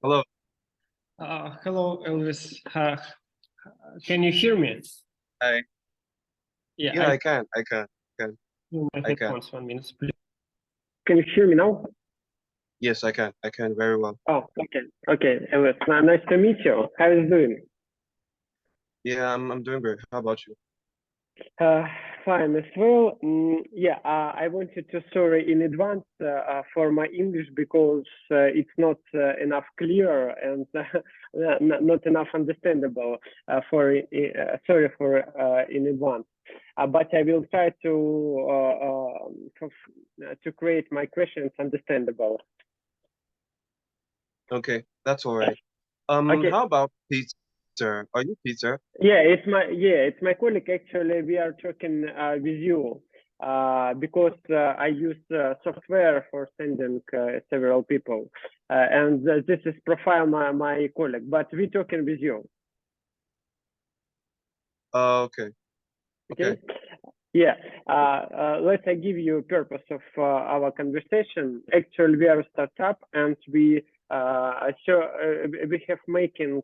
Hello. Hello, Elvis. Can you hear me? Hi. Yeah, Yeah, I I can. I can. Can. hear my I can. headphones. 1 minute, please. Can you hear me now? Yes, I can. I can very well. Oh, okay. Okay, Elvis. Nice to meet you. How is it doing? Yeah, I'm doing great. How about you? Uh, Fine as well. Yeah, I wanted to sorry in advance for my English because it's not enough clear and not enough understandable. Sorry for in advance. But I will try to create my questions understandable. Okay, that's all right. Okay. How about Peter? Are you Peter? It's my colleague. Actually, we are talking with you because I use software for sending several people, and this is profile my colleague. But we talking with you. Okay. Okay. Okay. Yeah. Let's give you a purpose of our conversation. Actually, we are a startup, and we have making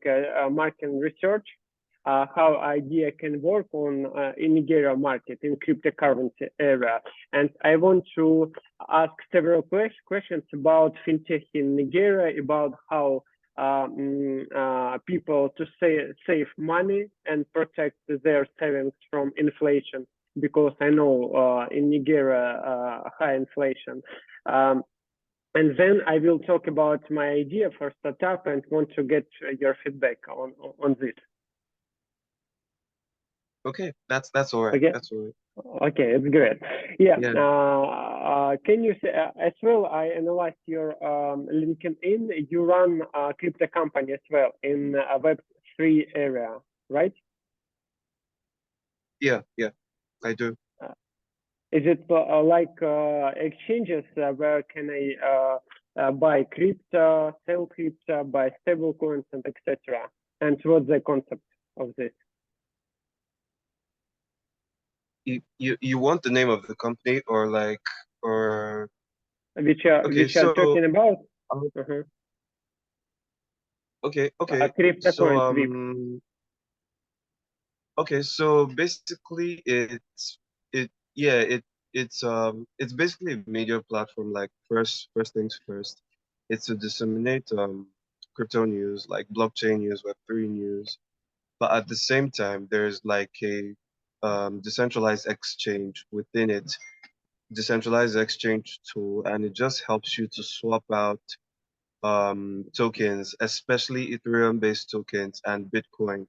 market research how idea can work on in Nigeria market in cryptocurrency area. And I want to ask several questions about fintech in Nigeria, about how people to save money and protect their savings from inflation, because I know in Nigeria high inflation. And then I will talk about my idea for startup and want to get your feedback on this. Okay. That's all right. Okay. That's all right. Okay, it's great. Yeah. Yeah. Can you say as well? I analyzed your LinkedIn. You run a crypto company as well in Web3 area, right? Yeah. Yeah. I do. Uh, is it like exchanges where can I buy crypto, sell crypto, buy stable coins, and etc. And what's the concept of this? You want the name of the company or like or Which are okay, which are so talking about? um, Uh-huh. okay, okay. Crypto So coins, VIP. okay, so basically it yeah, it's basically a media platform like first things first. It's to disseminate crypto news like blockchain news, Web3 news, but at the same time there's like a decentralized exchange within it, decentralized exchange tool, and it just helps you to swap out tokens, especially Ethereum based tokens and Bitcoin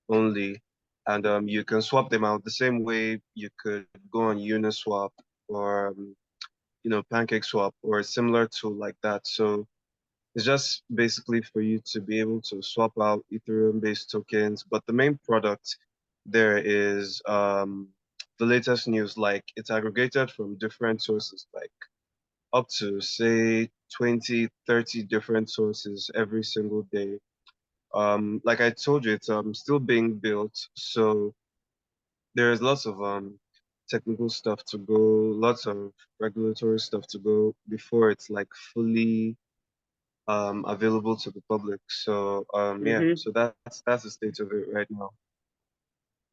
only, and you can swap them out the same way you could go on Uniswap or PancakeSwap or similar tool like that. So it's just basically for you to be able to swap out Ethereum-based tokens, but the main product there is the latest news. Like it's aggregated from different sources, like up to say 20, 30 different sources every single day. Like I told you, it's still being built, so there's lots of technical stuff to go, lots of regulatory stuff to go before it's like fully available to the public. So yeah, Mm-hmm. so that's the state of it right now.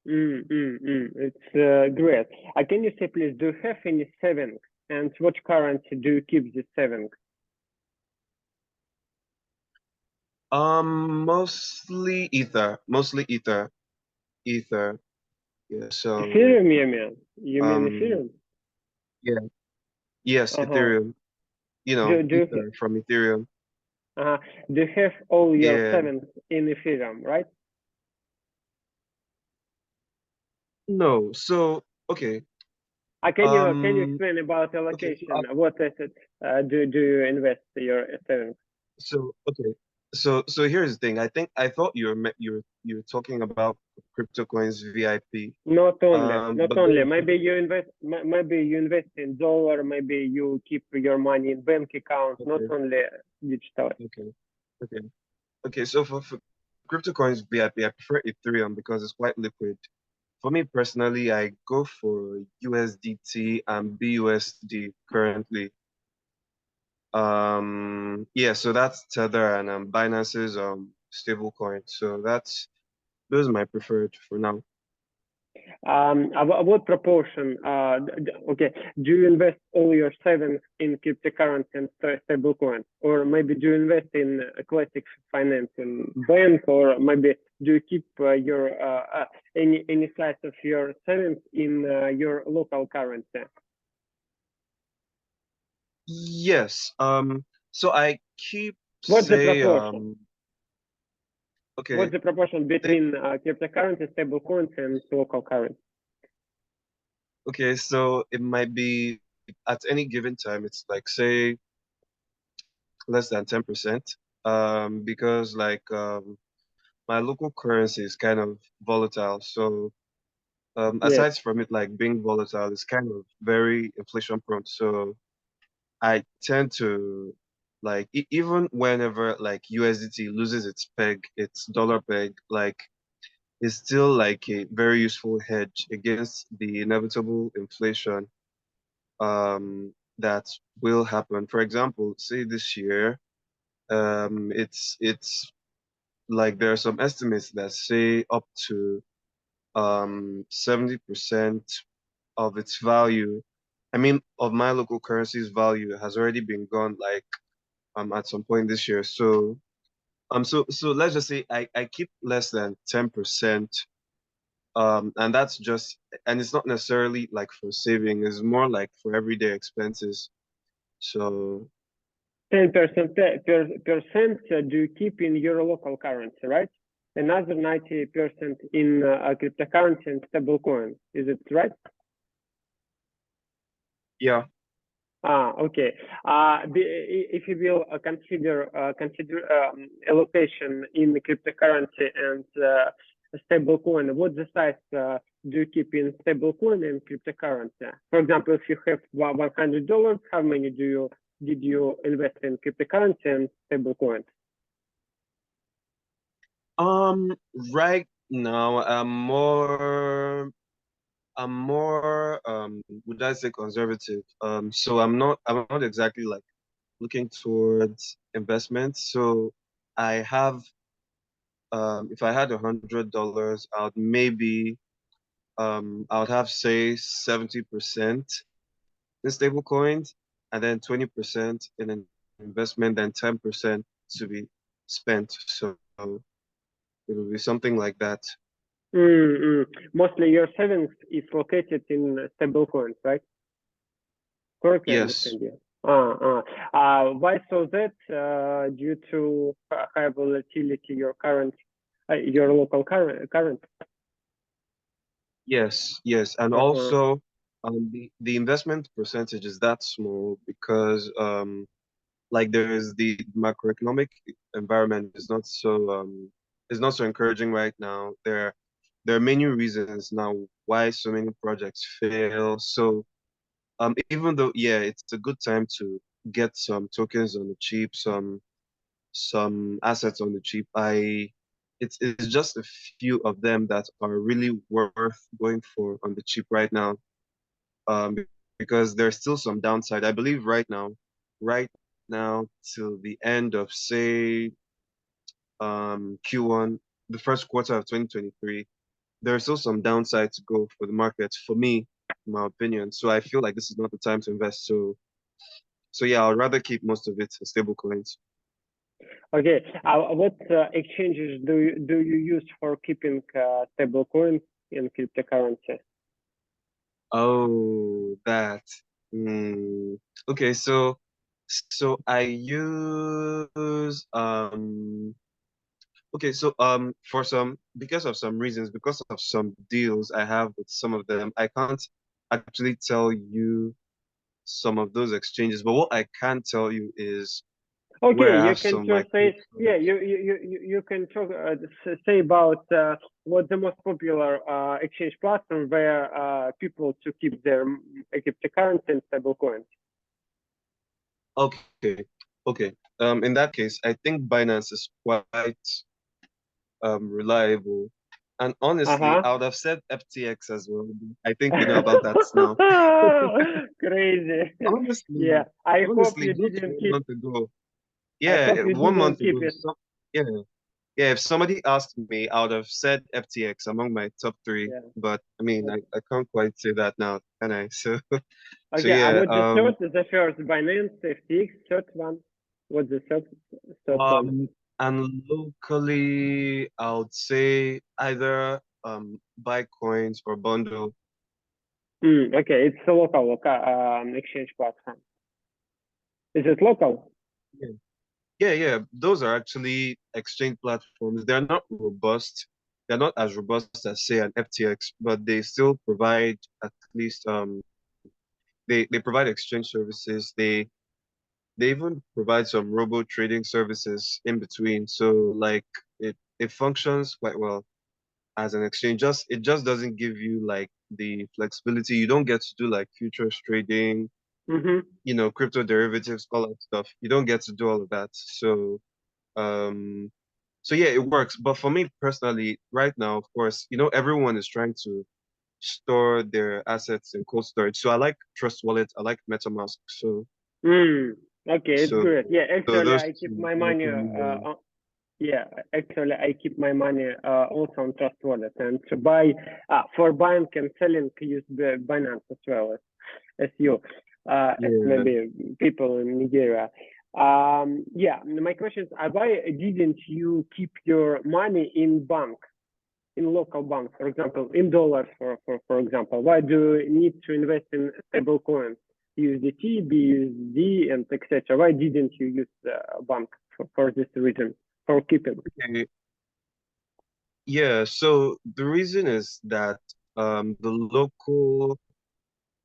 It's great. Can you say, please, do you have any savings? And what currency do you keep the savings? Mostly Ether. Yeah. So Ethereum, you mean? You mean um Ethereum? yeah, yes, Uh-huh. Ethereum. Do you, Ether from Ethereum. uh, do you have all your Yeah. savings in Ethereum, right? No. So okay. Can you Um. explain about Okay. allocation? What assets do you invest your savings? So here's the thing. I thought you were talking about crypto coins VIP. Not only, not But only. then Maybe you invest in dollar. Maybe you keep your money in bank account. Not okay, only digital. okay, okay, okay. So for crypto coins VIP, I prefer Ethereum because it's quite liquid. For me personally, I go for USDT and BUSD currently. Yeah, so that's Tether and Binance's stable coin. So that's those are my preferred for now. What proportion? Okay, do you invest all your savings in cryptocurrency and stable coins, or maybe do you invest in classic finance in bank, or maybe do you keep your any size of your savings in your local currency? Yes. So I keep What's the say proportion? What's okay. the proportion I think between cryptocurrency, stable coins, and local currency? okay, so it might be at any given time it's like say less than 10%. Because my local currency is kind of volatile. So Yes. aside from it like being volatile, it's kind of very inflation prone. So I tend to like even whenever like USDT loses its peg, its dollar peg, like it's still like a very useful hedge against the inevitable inflation that will happen. For example, say this year, it's like there are some estimates that say up to 70% of its value. I mean, of my local currency's value has already been gone like at some point this year. So let's just say I keep less than 10%. And that's just and it's not necessarily like for saving, it's more like for everyday expenses. So 10% percent do you keep in your local currency, right? Another 90% in cryptocurrency and stable coin. Is it right? yeah. Okay. If you will consider allocation in the cryptocurrency and stable coin, what the size do you keep in stable coin and cryptocurrency? For example, if you have $100, how many did you invest in cryptocurrency and stable coin? Um, right now I'm more would I say conservative. So I'm not exactly like looking towards investments. So I have if I had $100, I would have say 70% in stable coins and then 20% in an investment, then 10% to be spent. So it will be something like that. Mm-hmm. Mostly your savings is located in stable coins, right? Correctly Yes. understand you. Why so that? Due to high volatility, your local current. Yes. And Uh-huh. also the investment percentage is that small because like there is the macroeconomic environment is not so encouraging right now. There are many reasons now why so many projects fail. So even though yeah, it's a good time to get some tokens on the cheap, some assets on the cheap. It's just a few of them that are really worth going for on the cheap right now. Because there's still some downside. I believe right now till the end of say Q1, the first quarter of 2023, there's still some downside to go for the market for me, in my opinion. So I feel like this is not the time to invest. So yeah, I'd rather keep most of it in stable coins. Okay. What exchanges do you use for keeping stable coins in cryptocurrency? Oh, that. Hmm. Okay, so I use okay, so for some because of some reasons, because of some deals I have with some of them, I can't actually tell you some of those exchanges, but what I can tell you is Okay, where I you have can some like just say, yeah, you can talk, say about what the most popular exchange platform where people to keep their cryptocurrency and stable coins. okay, okay. In that case, I think Binance is quite reliable. And honestly, Uh-huh. I would have said FTX as well. I think we know about that now. Crazy. Yeah. Honestly, I hope honestly, you just didn't one keep. month ago. I Yeah, hope you one didn't month keep ago. it. Yeah, yeah. If somebody asked me, I would have said FTX among my top three. Yeah. But I mean, Okay. I can't quite say that now, can I? So, so Okay. yeah. What's the third? The first Binance, FTX, third one. What's the third one? Um, and locally, I would say either buy coins or bundle. Okay. It's a local exchange platform. Is it local? Yeah. Yeah, yeah. Those are actually exchange platforms. They're not robust. They're not as robust as say an FTX, but they still provide at least they provide exchange services. They even provide some robo trading services in between. So like it functions quite well as an exchange. Just it just doesn't give you like the flexibility. You don't get to do like futures trading, Mm-hmm. crypto derivatives, all that stuff. You don't get to do all of that. Um, so yeah, it works. But for me personally, right now, of course, everyone is trying to store their assets in cold storage. So I like Trust Wallet, I like MetaMask. Mm. Okay, it's So good. Yeah, so actually, those I keep two my work money. really well. Yeah, actually, I keep my money also on Trust Wallet, and to buy for buying and selling, use the Binance as well as you, as Yeah. maybe people in Nigeria. Yeah, my question is, why didn't you keep your money in bank, in local bank, for example, in dollars, for example? Why do you need to invest in stable coins, USDT, BUSD, and etc.? Why didn't you use the bank for this reason, for keeping? Okay. Yeah, so the reason is that the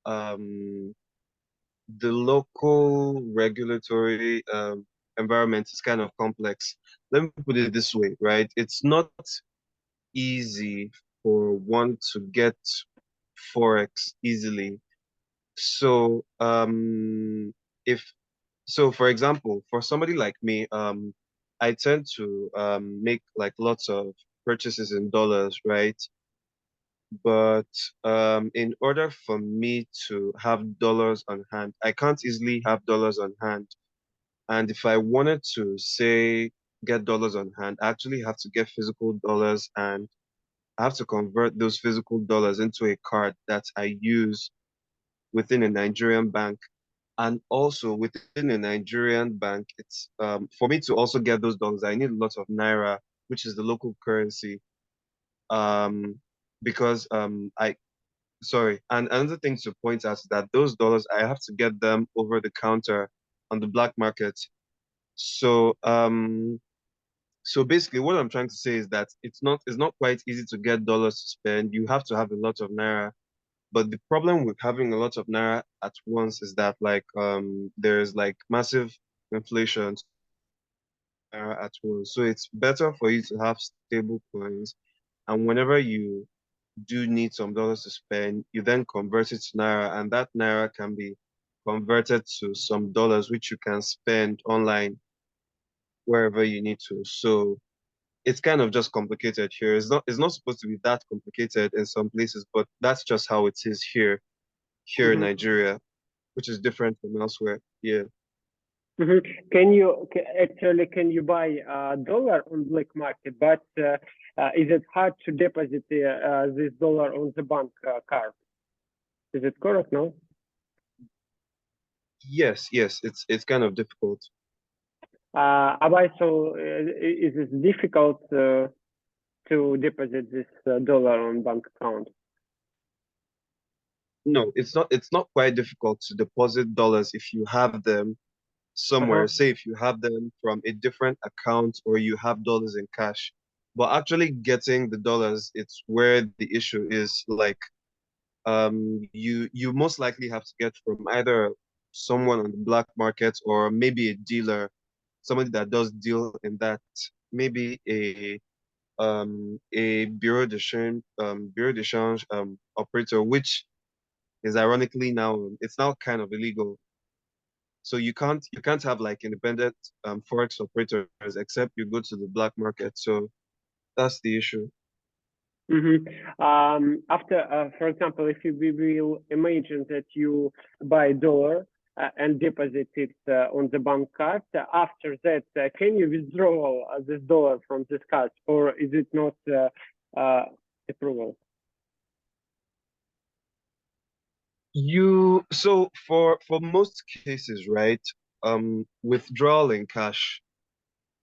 um local regulatory environment is kind of complex. Let me put it this way, right? It's not easy for one to get Forex easily. So, if so, for example, for somebody like me, I tend to make like lots of purchases in dollars, right? But in order for me to have dollars on hand, I can't easily have dollars on hand. And if I wanted to, say, get dollars on hand, I actually have to get physical dollars and I have to convert those physical dollars into a card that I use within a Nigerian bank. And also within a Nigerian bank, it's for me to also get those dollars, I need a lot of naira, which is the local currency. Um, because I sorry, and another thing to point out is that those dollars I have to get them over the counter on the black market. So so basically what I'm trying to say is that it's not quite easy to get dollars to spend. You have to have a lot of naira. But the problem with having a lot of naira at once is that like there's like massive inflation naira at once. So it's better for you to have stable coins. And whenever you do need some dollars to spend, you then convert it to naira, and that naira can be converted to some dollars which you can spend online wherever you need to. So it's kind of just complicated here. It's not supposed to be that complicated in some places, but that's just how it is here in Mm-hmm. Nigeria, which is different from elsewhere. Yeah. Mm-hmm. Actually can you buy dollar on black market? But is it hard to deposit this dollar on the bank card? Is it correct? No. Yes, yes, it's kind of difficult. Why so? Is it difficult to deposit this dollar on bank account? No, it's not quite difficult to deposit dollars if you have them somewhere. Uh-huh. Say if you have them from a different account or you have dollars in cash. But actually getting the dollars, it's where the issue is. Like you most likely have to get from either someone on the black market or maybe a dealer, somebody that does deal in that, maybe a bureau de change operator, which is ironically now it's now kind of illegal. So you can't have like independent forex operators except you go to the black market. So that's the issue. After, for example, if we will imagine that you buy dollar and deposit it on the bank card, after that, can you withdraw this dollar from this card, or is it not uh, approval? You so for most cases, right? Withdrawing cash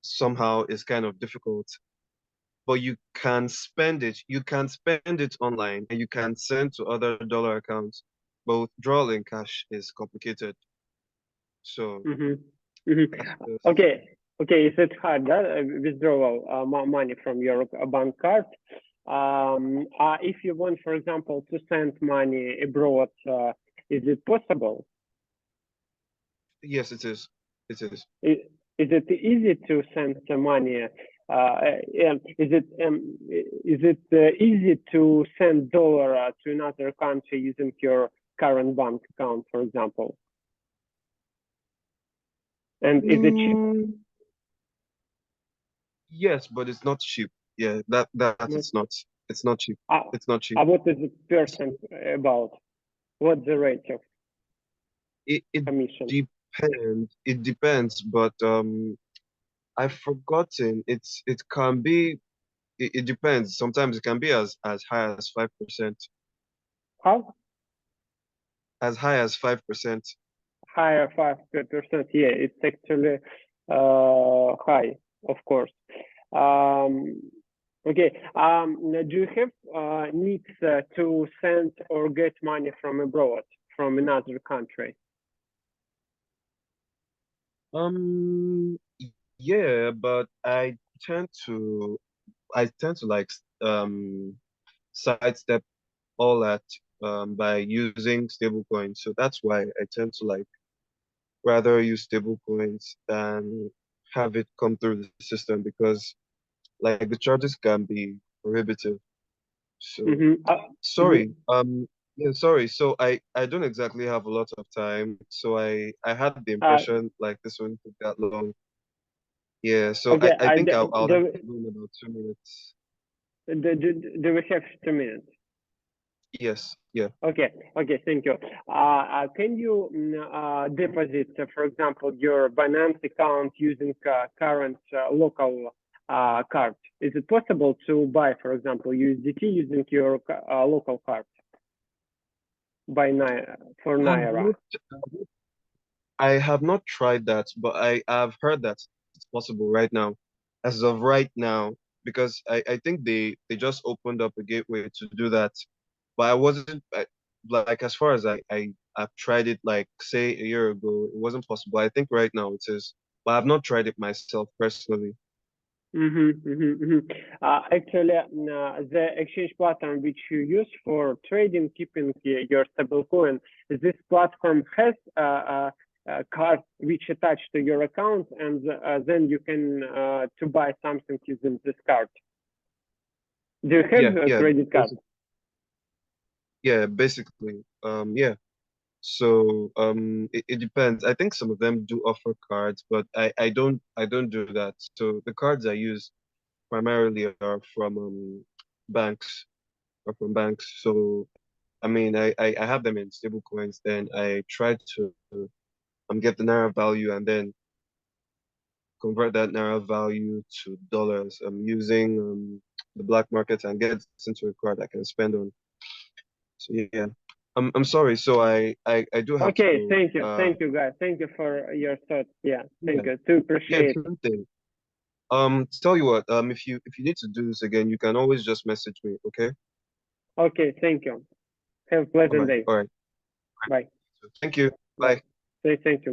somehow is kind of difficult, but you can spend it. You can spend it online and you can send to other dollar accounts. But withdrawing cash is complicated. So Mm-hmm. Mm-hmm. that's just Okay. Okay. Is it hard withdrawal money from your bank card? If you want, for example, to send money abroad, is it possible? yes, it is. It is. Is it easy to send the money? Is it easy to send dollar to another country using your current bank account, for example? And is it cheap? Mm, yes, but it's not cheap. Yeah, that Not, it's not cheap. uh, It's not cheap. what is the percent about? What's the rate of It commission? depends. It depends, but I've forgotten. It can be. It depends. Sometimes it can be as high as 5%. How As high as 5%. higher 5%? Yeah, it's actually high, of course. Um, okay. Do you have needs to send or get money from abroad, from another country? Um, yeah, but I tend to like sidestep all that by using stable coins. So that's why I tend to like rather use stable coins than have it come through the system because like the charges can be prohibitive. So Mm-hmm. sorry. Yeah, sorry. So I don't exactly have a lot of time. So I had the uh, impression like this wouldn't take that long. Yeah, so okay. I think I'll let you go in about 2 minutes. Do we have 2 minutes? Yes, yeah. Okay, okay, thank you. Can you deposit, for example, your Binance account using current local card? Is it possible to buy, for example, USDT using your local card by for I've Naira? not I have not tried that, but I've heard that it's possible right now, as of right now, because I think they just opened up a gateway to do that. But I wasn't like as far as I've tried it like say a year ago, it wasn't possible. I think right now it is, but I've not tried it myself personally. Mm-hmm, mm-hmm, mm-hmm. Actually, the exchange platform which you use for trading, keeping your stablecoin, this platform has a card which attached to your account, and then you can to buy something using this card. Do you have Yeah, a yeah, credit card? basically, yeah. So it depends. I think some of them do offer cards, but I don't do that. So the cards I use primarily are from banks or from banks. So I mean I have them in stable coins. Then I try to get the naira value and then convert that naira value to dollars. I'm using the black market and get it into a card I can spend on. So yeah. I'm sorry. So I do have to Okay, go. thank you, guys. Thank you for your thoughts. Yeah, Yeah. thank you. To Yeah, appreciate. same thing. Tell you what, if you need to do this again, you can always just message me, okay? Okay, thank you. Have a All pleasant right, day. all right. Bye. Thank you. Bye. Bye. Say thank you.